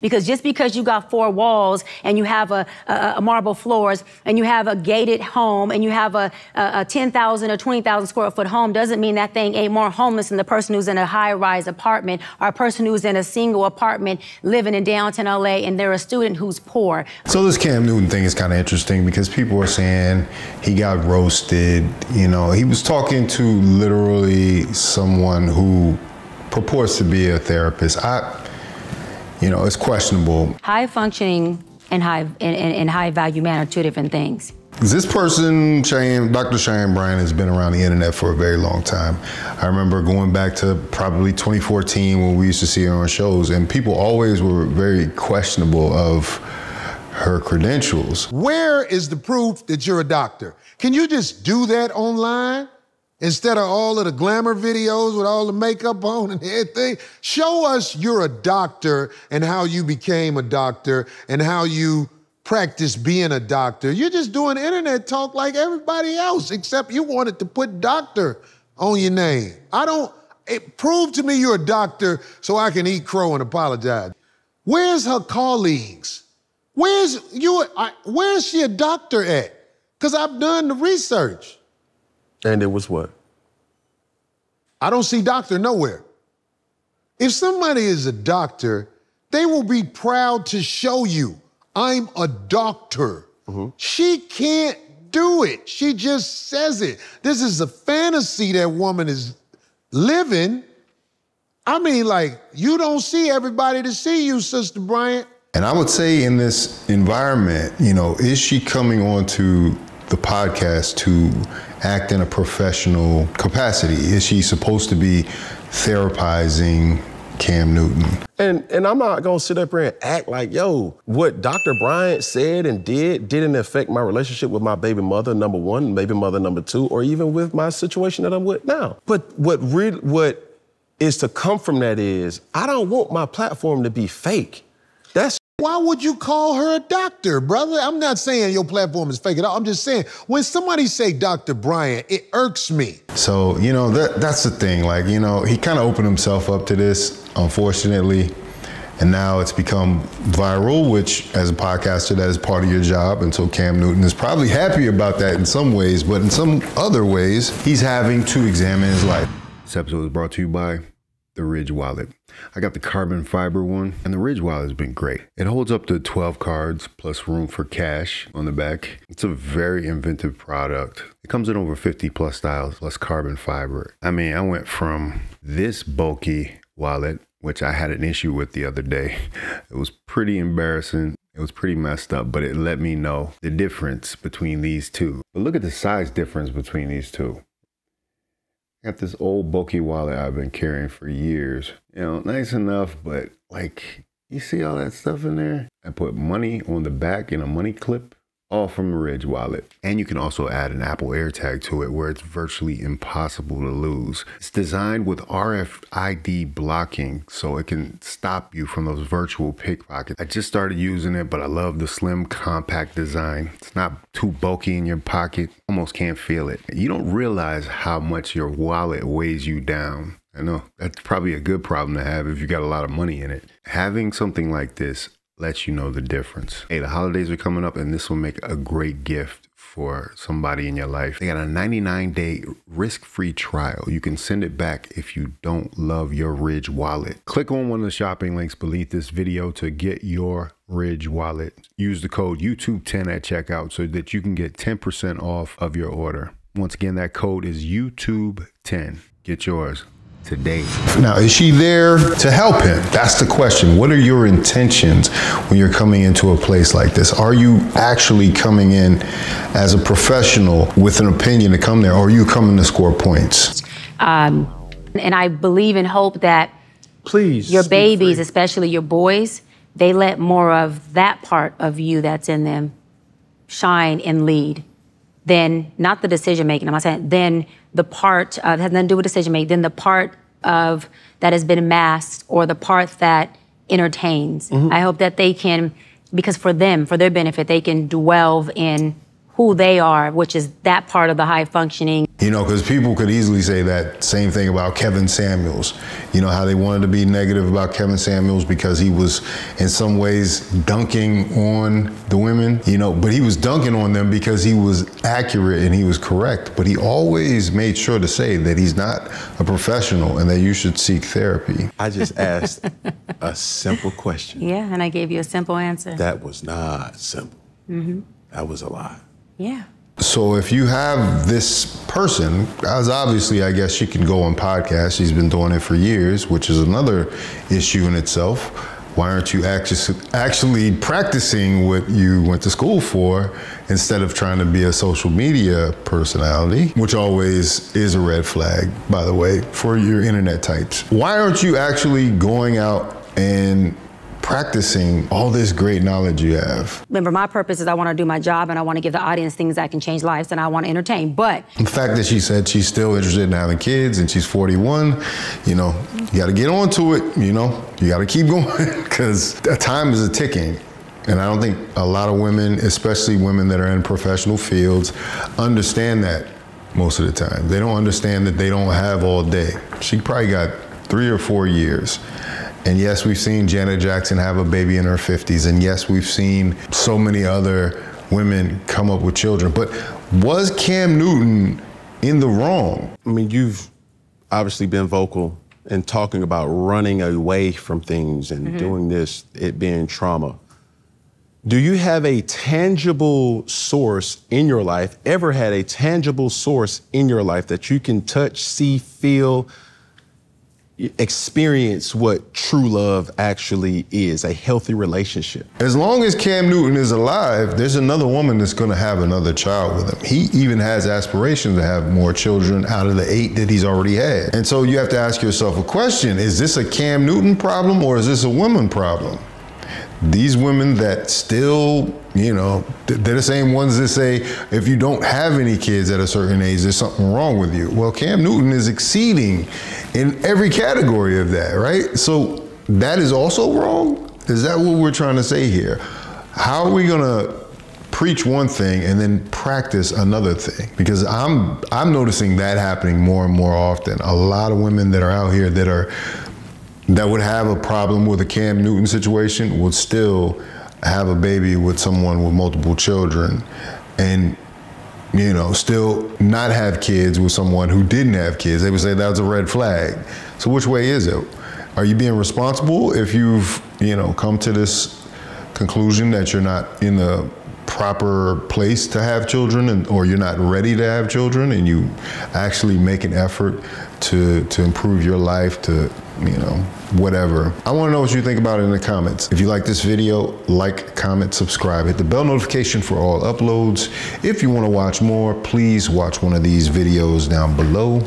Because just because you got 4 walls and you have a marble floors and you have a gated home and you have a 10,000 or 20,000 square foot home doesn't mean that thing ain't more homeless than the person who's in a high-rise apartment or a person who's in a single apartment living in downtown LA and they're a student who's poor. So this Cam Newton thing is kind of interesting because people are saying he got roasted. You know, he was talking to literally someone who purports to be a therapist. You know, it's questionable. High functioning and high value man are 2 different things. This person, Cheyenne, Dr. Cheyenne Bryant, has been around the internet for a very long time. I remember going back to probably 2014 when we used to see her on shows, and people always were very questionable of her credentials. Where is the proof that you're a doctor? Can you just do that online? Instead of all of the glamour videos with all the makeup on and everything, show us you're a doctor and how you became a doctor and how you practice being a doctor. You're just doing internet talk like everybody else, except you wanted to put doctor on your name. Prove to me you're a doctor so I can eat crow and apologize. Where's her colleagues? Where's she a doctor at? Because I've done the research. And it was what? I don't see doctor nowhere. If somebody is a doctor, they will be proud to show you, I'm a doctor. Mm-hmm. She can't do it. She just says it. This is a fantasy that woman is living. I mean, like, you don't see everybody to see you, Sister Bryant. And I would say in this environment, you know, is she coming on to the podcast to act in a professional capacity? Is she supposed to be therapizing Cam Newton? And I'm not gonna sit up here and act like, yo, what Dr. Bryant said and didn't affect my relationship with my baby mother, number 1, baby mother, number 2, or even with my situation that I'm with now. But what is to come from that is, I don't want my platform to be fake. Why would you call her a doctor, brother? I'm not saying your platform is fake at all. I'm just saying, when somebody say Dr. Bryant, it irks me. So, you know, that's the thing. Like, you know, he kind of opened himself up to this, unfortunately. And now it's become viral, which as a podcaster, that is part of your job. And so Cam Newton is probably happy about that in some ways, but in some other ways, he's having to examine his life. This episode is brought to you by the Ridge Wallet. I got the carbon fiber one, and the Ridge Wallet has been great. It holds up to 12 cards plus room for cash on the back. It's a very inventive product. It comes in over 50 plus styles plus carbon fiber. I mean, I went from this bulky wallet, which I had an issue with the other day. It was pretty embarrassing. It was pretty messed up, but it let me know the difference between these two. But look at the size difference between these two. Got this old bulky wallet I've been carrying for years. You know, nice enough, but like, you see all that stuff in there? I put money on the back in a money clip, all from the Ridge Wallet. And you can also add an Apple AirTag to it where it's virtually impossible to lose. It's designed with RFID blocking so it can stop you from those virtual pickpockets. I just started using it, but I love the slim, compact design. It's not too bulky in your pocket, almost can't feel it. You don't realize how much your wallet weighs you down. I know, that's probably a good problem to have if you got a lot of money in it. Having something like this lets you know the difference. Hey, the holidays are coming up and this will make a great gift for somebody in your life. They got a 99-day risk-free trial. You can send it back if you don't love your Ridge Wallet. Click on one of the shopping links beneath this video to get your Ridge Wallet. Use the code YouTube10 at checkout so that you can get 10% off of your order. Once again, that code is YouTube10. Get yours today. Now, is she there to help him? That's the question. What are your intentions when you're coming into a place like this? Are you actually coming in as a professional with an opinion to come there, or are you coming to score points? And I believe and hope that your babies, especially your boys, they let more of that part of you that's in them shine and lead. Then, not the decision making, I'm not saying, then the part that has nothing to do with decision making, then the part of that has been masked or the part that entertains. Mm-hmm. I hope that they can, because for them, for their benefit, they can dwell in who they are, which is that part of the high functioning. You know, because people could easily say that same thing about Kevin Samuels. You know, how they wanted to be negative about Kevin Samuels because he was in some ways dunking on the women, you know, but he was dunking on them because he was accurate and he was correct. But he always made sure to say that he's not a professional and that you should seek therapy. I just asked a simple question. Yeah, and I gave you a simple answer. That was not simple. Mm-hmm. That was a lie. Yeah. So if you have this person, as obviously I guess she can go on podcasts, she's been doing it for years, which is another issue in itself. Why aren't you actually practicing what you went to school for instead of trying to be a social media personality, which always is a red flag, by the way, for your internet types. Why aren't you actually going out and practicing all this great knowledge you have? Remember, my purpose is I want to do my job and I want to give the audience things that can change lives and I want to entertain, but the fact that she said she's still interested in having kids and she's 41, you know, you got to get on to it, you know, you got to keep going because time is a ticking. And I don't think a lot of women, especially women that are in professional fields, understand that most of the time. They don't understand that they don't have all day. She probably got 3 or 4 years. And yes, we've seen Janet Jackson have a baby in her 50s. And yes, we've seen so many other women come up with children. But was Cam Newton in the wrong? I mean, you've obviously been vocal in talking about running away from things and doing this, it being trauma. Do you have a tangible source in your life, ever had a tangible source in your life that you can touch, see, feel, experience what true love actually is, a healthy relationship? As long as Cam Newton is alive, there's another woman that's going to have another child with him. He even has aspirations to have more children out of the 8 that he's already had. And so you have to ask yourself a question, is this a Cam Newton problem or is this a woman problem? These women that still, you know, they're the same ones that say, if you don't have any kids at a certain age, there's something wrong with you. Well, Cam Newton is exceeding in every category of that, right? So that is also wrong? Is that what we're trying to say here? How are we gonna preach one thing and then practice another thing? Because I'm noticing that happening more and more often. A lot of women that are out here that would have a problem with a Cam Newton situation would still have a baby with someone with multiple children and, you know, still not have kids with someone who didn't have kids. They would say that was a red flag. So which way is it? Are you being responsible if you've, you know, come to this conclusion that you're not in the proper place to have children or you're not ready to have children and you actually make an effort to improve your life, to, you know, whatever. I want to know what you think about it in the comments. If you like this video, like, comment, subscribe, hit the bell notification for all uploads. If you want to watch more, please watch one of these videos down below.